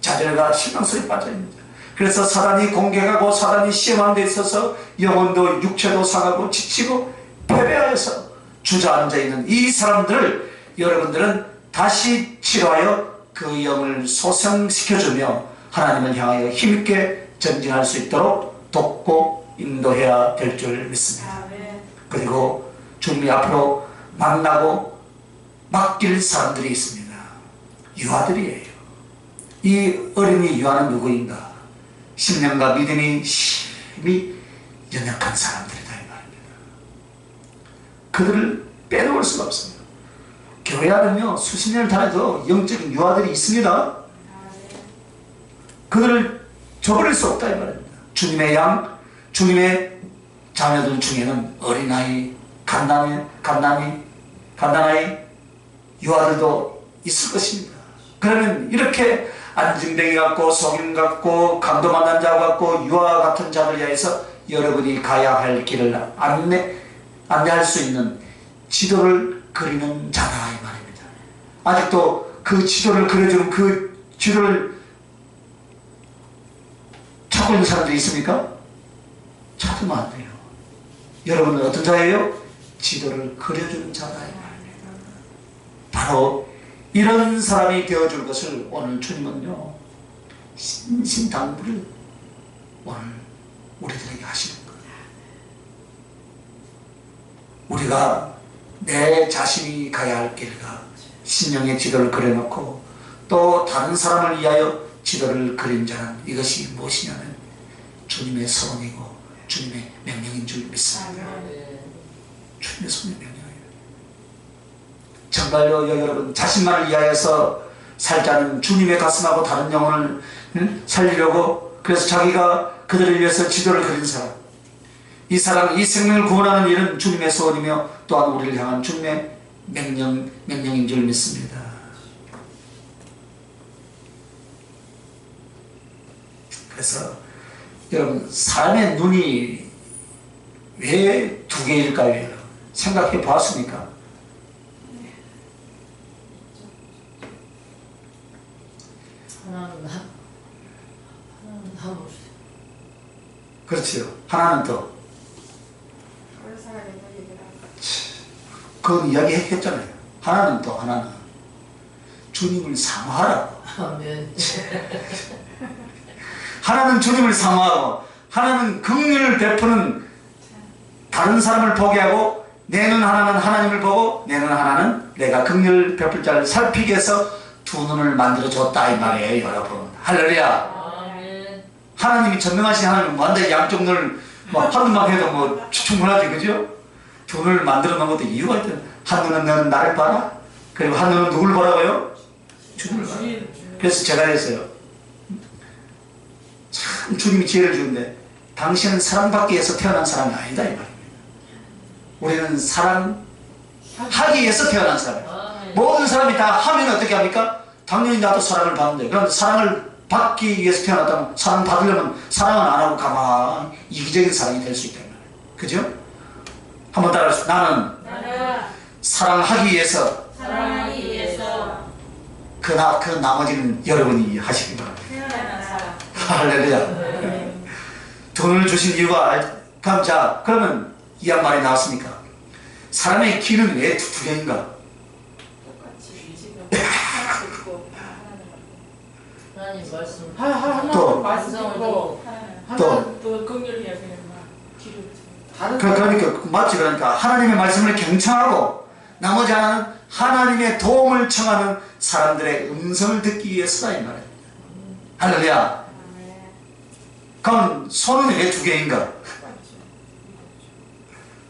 좌절과 실망 속에 빠져있는 자. 그래서 사단이 공격하고 사단이 시험하는 데 있어서 영혼도 육체도 상하고 지치고 패배하여서 주저앉아 있는 이 사람들을 여러분들은 다시 치료하여 그 영을 소생시켜주며 하나님을 향하여 힘있게 전진할 수 있도록 돕고 인도해야 될 줄 믿습니다. 그리고 주님이 앞으로 만나고 맡길 사람들이 있습니다. 유아들이에요. 이 어린이 유아는 누구인가? 신령과 믿음이 심히 연약한 사람들이다 이 말입니다. 그들을 빼놓을 수가 없어요. 교회 안은요 수십 년을 다녀도 영적인 유아들이 있습니다. 그들을 저버릴 수 없다 이 말입니다. 주님의 양, 주님의 자녀들 중에는 어린아이, 갓난아이, 유아들도 있을 것입니다. 그러면 이렇게 안증뱅이 같고 속임 같고 강도 만난 자 같고 유아 같은 자를 위해서 여러분이 가야 할 길을 안내할 수 있는 지도를 그리는 자다 이 말입니다. 아직도 그 지도를 그려주는 그 지도를 찾고 있는 사람들이 있습니까? 찾으면 안 돼요. 여러분은 어떤 자예요? 지도를 그려주는 자다 이 말입니다. 바로 이런 사람이 되어줄 것을 오늘 주님은요 신신당부를 오늘 우리들에게 하시는 거예요. 우리가 내 자신이 가야 할 길과 신령의 지도를 그려놓고 또 다른 사람을 위하여 지도를 그린 자는 이것이 무엇이냐면 주님의 소원이고 주님의 명령인 줄 믿습니다. 주님의 소원의 명령이에요. 정말로 여러분 자신만을 위하여서 살자는 주님의 가슴하고 다른 영혼을 살리려고 그래서 자기가 그들을 위해서 지도를 그린 사람, 이 사람 이 생명을 구원하는 일은 주님의 소원이며 또한 우리를 향한 주님의 명령인 줄 믿습니다. 그래서 여러분 사람의 눈이 왜 두 개일까요? 여러분 생각해 보았습니까? 하나는 다 보세요. 그렇지요. 하나는 더. 그 이야기 했잖아요. 하나는 더, 하나는 주님을 사모하라고. 아멘. 하나는 주님을 사모하고 하나는 긍휼을 베푸는 다른 사람을 보게 하고 내 눈 하나는 하나님을 보고 내 눈 하나는 내가 긍휼 베풀 자를 살피기 위해서 두 눈을 만들어줬다 이 말이에요 여러분. 할렐루야. 아멘. 하나님이 전능하신 하나님은 완전히 양쪽 눈을 한 눈만 해도 충분하지 그죠? 두 눈을 만들어 놓은 것도 이유가 있다. 한 눈은 너는 나를 봐라. 그리고 한 눈은 누굴 보라고요? 주님을 봐라. 그래서 제가 했어요. 참 주님이 지혜를 주는데 당신은 사랑받기 위해서 태어난 사람이 아니다 이 말입니다. 우리는 사랑하기 위해서 태어난 사람이에요. 모든 사람이 다 하면 어떻게 합니까? 당연히 나도 사랑을 받는데 그럼 사랑을 받기 위해서 태어났다면 사랑 받으려면 사랑은 안 하고 가만히 이기적인 사랑이 될 수 있다 이 말이에요. 그죠? 한번 따라하시죠. 나는 사랑하기 위해서 그 나머지는 여러분이 하시기 바랍니다. 할렐루야. 돈을 주신 이유가 자 그러면 이 한 말이 나왔습니까? 사람의 길은 왜 두 개인가? 하나님 말씀 하나 또. 말씀 듣고 하나 또. 또 긍휼해야 그냥 막 뒤로 다른 그러니까 맞지. 그러니까 하나님의 말씀을 경청하고 나머지 하나는 하나님의 도움을 청하는 사람들의 음성을 듣기 위해서다 이 말이에요. 할렐루야. 그럼 손은 왜 두 개인가?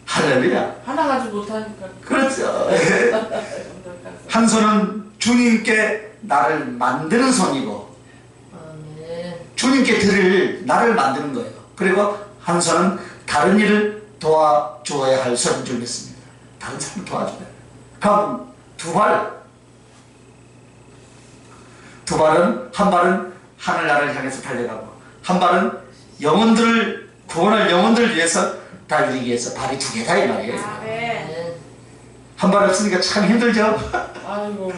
할렐루야. 하나 가지고 못하니까 그렇죠. 한 손은 주님께 나를 만드는 손이고 아멘. 주님께 드릴 나를 만드는 거예요. 그리고 한 손은 다른 일을 도와줘야 할 손인 줄 믿습니다. 다른 사람을 도와줘야 돼요. 그럼 두 발은 한 발은 하늘나라를 향해서 달려가고 한 발은 영혼들을 구원할 영혼들을 위해서 달리기 위해서 발이 두 개다 이 말이에요. 아멘. 한 발 없으니까 참 힘들죠. 아이고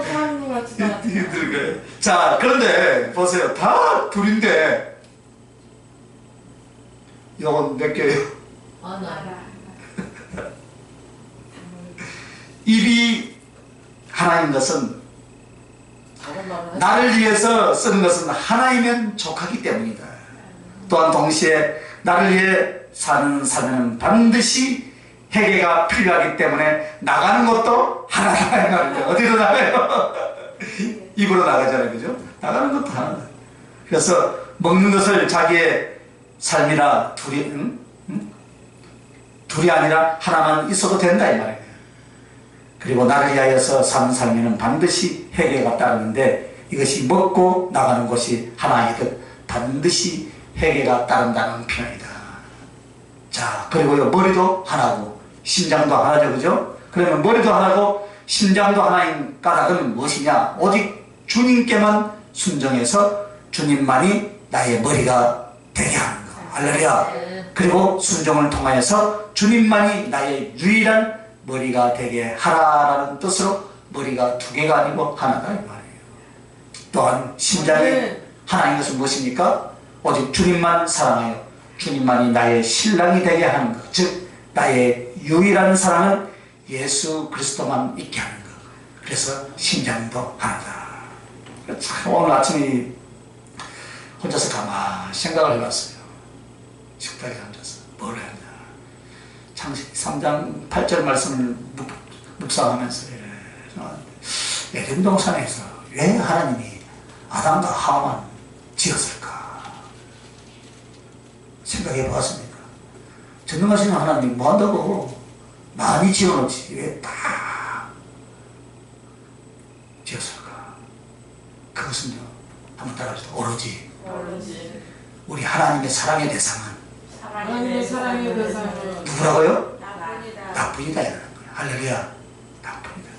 사람님 같이 다 힘들게. 자, 그런데 보세요. 다 둘인데 이건 몇 개예요? 하나. 입이 하나인 것은 다른 말은 하지 나를 위해서 쓰는 것은 하나이면 족하기 때문이다. 또한 동시에 나를 위해 사는 삶에는 반드시 회개가 필요하기 때문에 나가는 것도 하나다 이 말이죠. 어디로 나가요? 입으로 나가잖아요, 그죠? 나가는 것도 하나다. 그래서 먹는 것을 자기의 삶이라 둘이 아니라 하나만 있어도 된다 이 말이에요. 그리고 나를 위하여서 사는 삶에는 반드시 회개가 따르는데 이것이 먹고 나가는 것이 하나이듯 반드시 회개가 따른다는 표현이다. 자, 그리고요 머리도 하나고 심장도 하나죠, 그죠? 그러면 머리도 하나고 심장도 하나인 까닭은 무엇이냐? 오직 주님께만 순종해서 주님만이 나의 머리가 되게 하는 거. 할렐루야. 그리고 순종을 통하여서 주님만이 나의 유일한 머리가 되게 하라라는 뜻으로 머리가 두 개가 아니고 하나다 이 말이에요. 또한 심장이 하나인 것은 무엇입니까? 오직 주님만 사랑하여 주님만이 나의 신랑이 되게 하는 것. 즉 나의 유일한 사랑은 예수 그리스도만 있게 하는 것. 그래서 심장도 하나다. 참 오늘 아침에 혼자서 가만히 생각을 해봤어요. 식탁에 앉아서 뭘 해야 되나. 창세기 3장 8절 말씀을 묵상하면서 에덴 동산에서 왜 하나님이 아담과 하와만 지었을까 생각해 보았습니까? 전능하신 하나님 뭐 한다고 많이 지어놓지 왜 다 지었을까? 그것은요 한번 따라합시다. 오로지 우리 하나님의 사랑의 대상은 하나님의 사랑의 대상은 누구라고요? 나뿐이다. 나뿐이다 이라는 거예요. 할렐루야. 나뿐이다.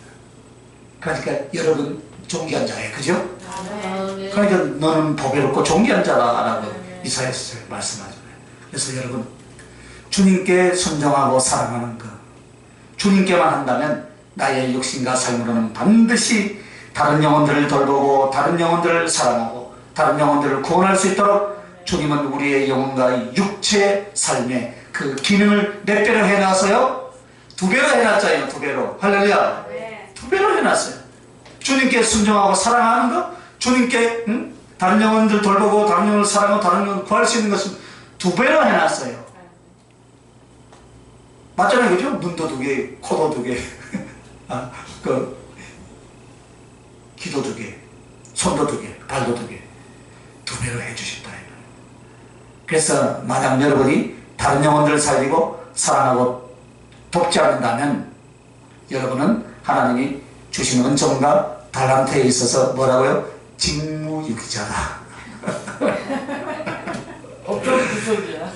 그러니까 여러분 존귀한 자예요. 그죠? 아멘. 그러니까 너는 보배롭고 존귀한 자라고 이사야서 말씀하잖아요. 그래서 여러분 주님께 순종하고 사랑하는 것 주님께만 한다면 나의 육신과 삶으로는 반드시 다른 영혼들을 돌보고 다른 영혼들을 사랑하고 다른 영혼들을 구원할 수 있도록 주님은 우리의 영혼과 육체의 삶의 그 기능을 몇 배로 해놔서요? 두 배로 해놨잖아요. 두 배로. 할렐루야. 네. 두 배로 해놨어요. 주님께 순종하고 사랑하는 것 주님께 다른 영혼들 돌보고 다른 영혼을 사랑하고 다른 영혼을 구할 수 있는 것은 두 배로 해놨어요. 맞잖아요. 그죠? 눈도 두 개, 코도 두 개, 귀도 두 개, 손도 두 개, 발도 두 개. 두 배로 해주신다. 그래서 만약 여러분이 다른 영혼들을 살리고 사랑하고 돕지 않는다면 여러분은 하나님이 주신 은총과 달란트에 있어서 뭐라고요? 직무유기자다. 업종구속이야.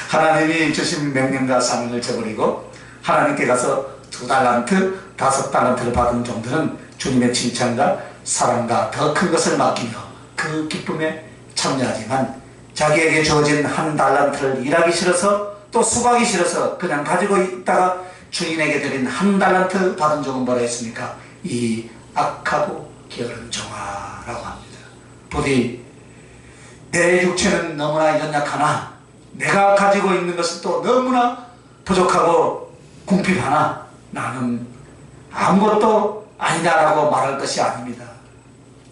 하나님이 주신 명령과 사명을 저버리고 하나님께 가서 2달란트, 5달란트를 받은 종들은 주님의 칭찬과 사랑과 더 큰 것을 맡기며 그 기쁨에 참여하지만 자기에게 주어진 1달란트를 일하기 싫어서 또 수고하기 싫어서 그냥 가지고 있다가 주인에게 드린 1달란트 받은 종은 뭐라 했습니까? 이 악하고 게으른 종아라고 합니다. 부디 내 육체는 너무나 연약하나 내가 가지고 있는 것은 또 너무나 부족하고 궁핍하나 나는 아무것도 아니다라고 말할 것이 아닙니다.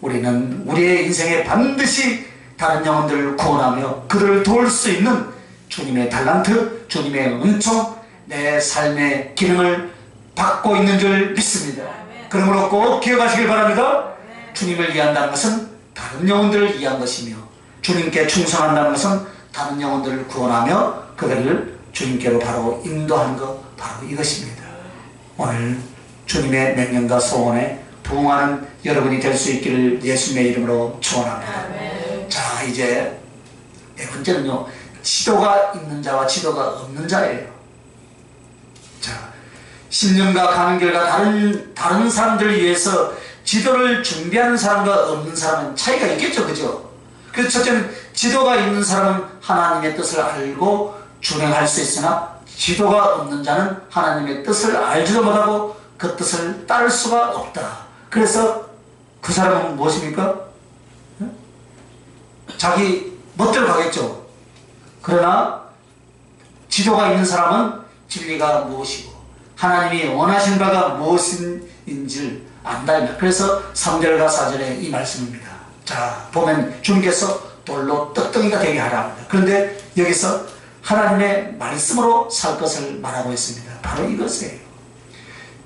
우리는 우리의 인생에 반드시 다른 영혼들을 구원하며 그들을 도울 수 있는 주님의 달란트, 주님의 은총, 내 삶의 기능을 받고 있는 줄 믿습니다. 그러므로 꼭 기억하시길 바랍니다. 주님을 위한다는 것은 다른 영혼들을 위한 것이며 주님께 충성한다는 것은 다른 영혼들을 구원하며 그들을 주님께로 바로 인도하는 것, 바로 이것입니다. 오늘 주님의 명령과 소원에 부응하는 여러분이 될 수 있기를 예수님의 이름으로 축원합니다. 자, 이제 네 번째는요, 지도가 있는 자와 지도가 없는 자예요. 자, 신령과 가는 길과 다른 사람들을 위해서 지도를 준비하는 사람과 없는 사람은 차이가 있겠죠, 그죠? 그래서 첫째는 지도가 있는 사람은 하나님의 뜻을 알고 준행할 수 있으나 지도가 없는 자는 하나님의 뜻을 알지도 못하고 그 뜻을 따를 수가 없다. 그래서 그 사람은 무엇입니까? 자기 멋대로 가겠죠. 그러나 지도가 있는 사람은 진리가 무엇이고 하나님이 원하신 바가 무엇인지를 안다. 그래서 3절과 4절에 이 말씀입니다. 자, 보면 주님께서 돌로 떡덩이가 되게 하라 합니다. 그런데 여기서 하나님의 말씀으로 살 것을 말하고 있습니다. 바로 이것이에요.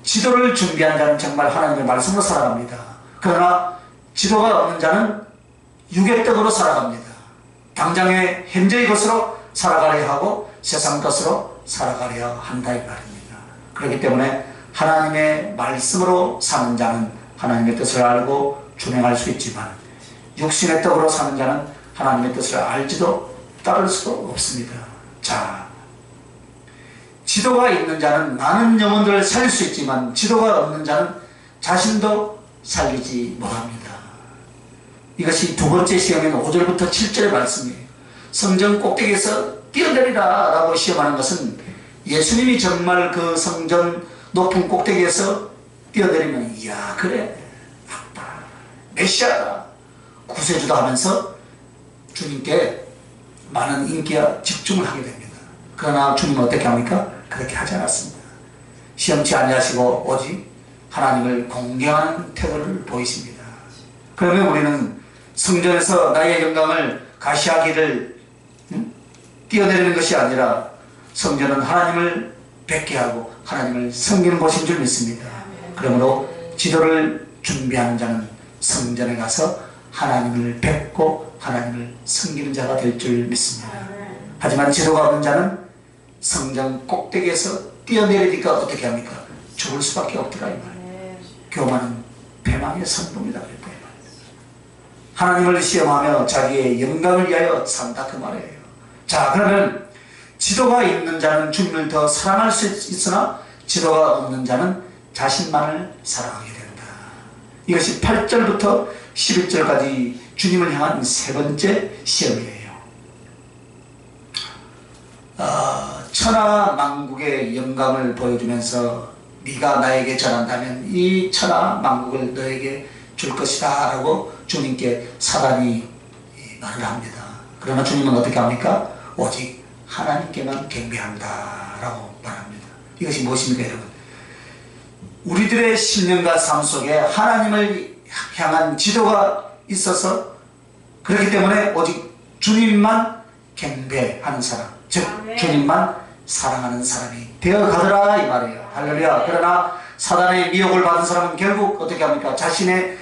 지도를 준비한 자는 정말 하나님의 말씀으로 살아갑니다. 그러나 지도가 없는 자는 육의 떡으로 살아갑니다. 당장의 현재의 것으로 살아가려 하고 세상 것으로 살아가려 한다 이 말입니다. 그렇기 때문에 하나님의 말씀으로 사는 자는 하나님의 뜻을 알고 준행할 수 있지만 육신의 떡으로 사는 자는 하나님의 뜻을 알지도 따를 수도 없습니다. 자, 지도가 있는 자는 많은 영혼들을 살릴 수 있지만 지도가 없는 자는 자신도 살리지 못합니다. 이것이 두 번째 시험인 5절부터 7절의 말씀이에요. 성전 꼭대기에서 뛰어내리라 라고 시험하는 것은 예수님이 정말 그 성전 높은 꼭대기에서 뛰어내리면 이야 그래 맞다 메시아다 구세주다 하면서 주님께 많은 인기와 집중을 하게 됩니다. 그러나 주님은 어떻게 합니까? 그렇게 하지 않았습니다. 시험치 아니하시고 오직 하나님을 공경하는 태도를 보이십니다. 그러면 우리는 성전에서 나의 영광을 가시하기를 뛰어내리는 것이 아니라 성전은 하나님을 뵙게 하고 하나님을 섬기는 곳인 줄 믿습니다. 그러므로 지도를 준비하는 자는 성전에 가서 하나님을 뵙고 하나님을 섬기는 자가 될 줄 믿습니다. 하지만 지도가 없는 자는 성전 꼭대기에서 뛰어내리니까 어떻게 합니까? 죽을 수밖에 없더라 이 말이에요. 교만은 패망의 선봉이다 그랬다 이 말이에요. 하나님을 시험하며 자기의 영광을 위하여 산다 그 말이에요. 자, 그러면 지도가 있는 자는 주님을 더 사랑할 수 있으나 지도가 없는 자는 자신만을 사랑하게 된다. 이것이 8절부터 11절까지 주님을 향한 세 번째 시험이에요. 천하 만국의 영광을 보여주면서 네가 나에게 전한다면 이 천하 만국을 너에게 줄 것이다 라고 주님께 사단이 말을 합니다. 그러나 주님은 어떻게 합니까? 오직 하나님께만 경배한다 라고 말합니다. 이것이 무엇입니까 여러분? 우리들의 신념과 삶 속에 하나님을 향한 지도가 있어서 그렇기 때문에 오직 주님만 경배하는 사람, 즉 주님만 사랑하는 사람이 되어가더라 이 말이에요. 할렐루야. 그러나 사단의 미혹을 받은 사람은 결국 어떻게 합니까? 자신을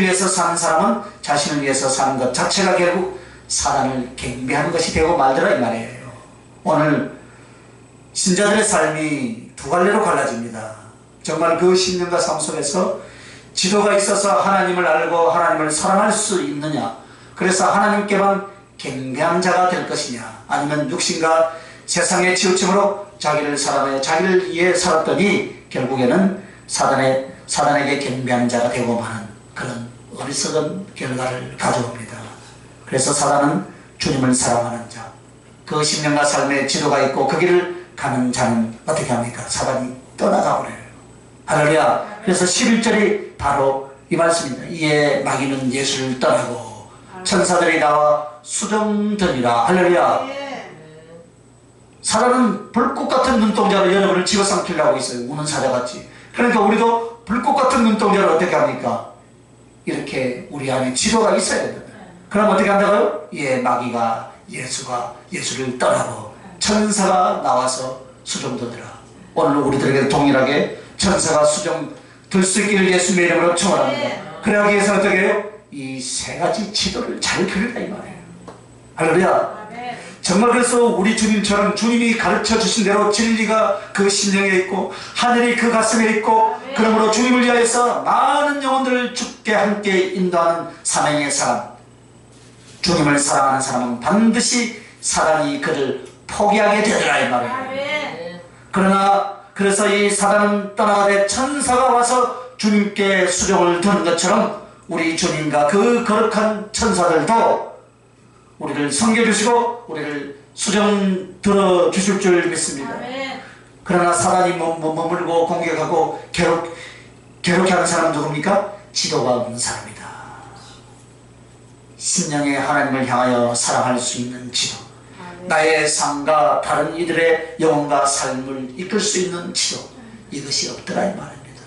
위해서 사는 사람은 자신을 위해서 사는 것 자체가 결국 사단을 경배하는 것이 되고 말더라 이 말이에요. 오늘 신자들의 삶이 두 갈래로 갈라집니다. 정말 그 신념과 삶 속에서 지도가 있어서 하나님을 알고 하나님을 사랑할 수 있느냐, 그래서 하나님께만 경배한 자가 될 것이냐, 아니면 육신과 세상의 치우침으로 자기를 사랑해 자기를 위해 살았더니 결국에는 사단에게 경배하는 자가 되고 마는 그런 어리석은 결과를 가져옵니다. 그래서 사단은 주님을 사랑하는 자, 그 신념과 삶의 지도가 있고 그 길을 가는 자는 어떻게 합니까? 사단이 떠나가 버려요. 할렐루야. 그래서 11절이 바로 이 말씀입니다. 이에 마귀는 예수를 떠나고 천사들이 나와 수정되니라. 할렐루야. 사단은 불꽃 같은 눈동자로 여러분을 집어삼키려고 있어요. 우는 사자같이. 그러니까 우리도 불꽃 같은 눈동자를 어떻게 합니까? 이렇게 우리 안에 지도가 있어야 된다. 그럼 어떻게 한다고요? 예, 마귀가 예수를 떠나고 천사가 나와서 수종도더라. 오늘 우리들에게 동일하게 천사가 수종 들 수 있기를 예수님의 이름으로 축원합니다. 그러기 위해서 어떻게 해요? 이 세 가지 지도를 잘 그리라 이 말이에요. 할렐루야. 정말 그래서 우리 주님처럼 주님이 가르쳐 주신 대로 진리가 그 심령에 있고 하늘이 그 가슴에 있고 그러므로 주님을 위하여서 많은 영혼들을 죽게 함께 인도하는 사명의 사람, 주님을 사랑하는 사람은 반드시 사단이 그를 포기하게 되더라 이 말이에요. 그러나 그래서 이 사단은 떠나가되 천사가 와서 주님께 수종을 드는 것처럼 우리 주님과 그 거룩한 천사들도 우리를 섬겨주시고 우리를 수종 들어주실 줄 믿습니다. 그러나 사단이 머물고 공격하고 괴롭게 하는 사람은 누굽니까? 지도가 없는 사람이다. 심령의 하나님을 향하여 사랑할 수 있는 지도, 나의 삶과 다른 이들의 영혼과 삶을 이끌 수 있는 지도, 이것이 없더라 이 말입니다.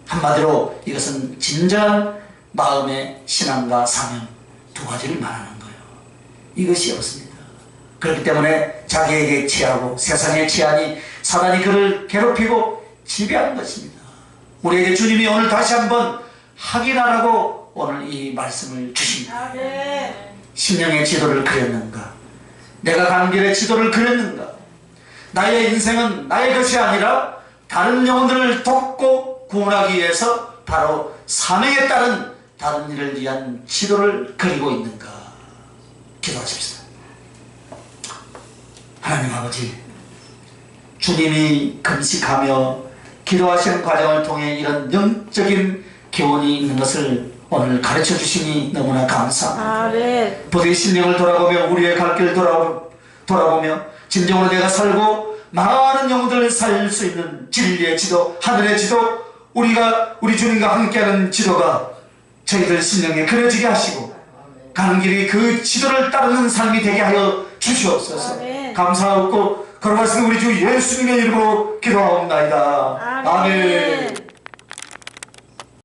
한마디로 이것은 진정한 마음의 신앙과 사명 두 가지를 말하는 거예요. 이것이 없습니다. 그렇기 때문에 자기에게 취하고 세상의 취하니 사단이 그를 괴롭히고 지배하는 것입니다. 우리에게 주님이 오늘 다시 한번 확인하라고 오늘 이 말씀을 주십니다. 심령의 지도를 그렸는가? 내가 가는 길의 지도를 그렸는가? 나의 인생은 나의 것이 아니라 다른 영혼들을 돕고 구원하기 위해서 바로 사명에 따른 다른 일을 위한 지도를 그리고 있는가? 기도하십시다. 하나님 아버지, 주님이 금식하며 기도하시는 과정을 통해 이런 영적인 교훈이 있는 것을 오늘 가르쳐 주시니 너무나 감사합니다. 부디 심령을 돌아보며 우리의 갈 길을 돌아보며 진정으로 내가 살고 많은 영혼들을 살 수 있는 진리의 지도, 하늘의 지도, 우리 주님과 함께하는 지도가 저희들 심령에 그려지게 하시고 가는 길이 그 지도를 따르는 삶이 되게 하여 주시옵소서. 감사하고 거룩하신 우리 주 예수님의 이름으로 기도하옵나이다. 아멘.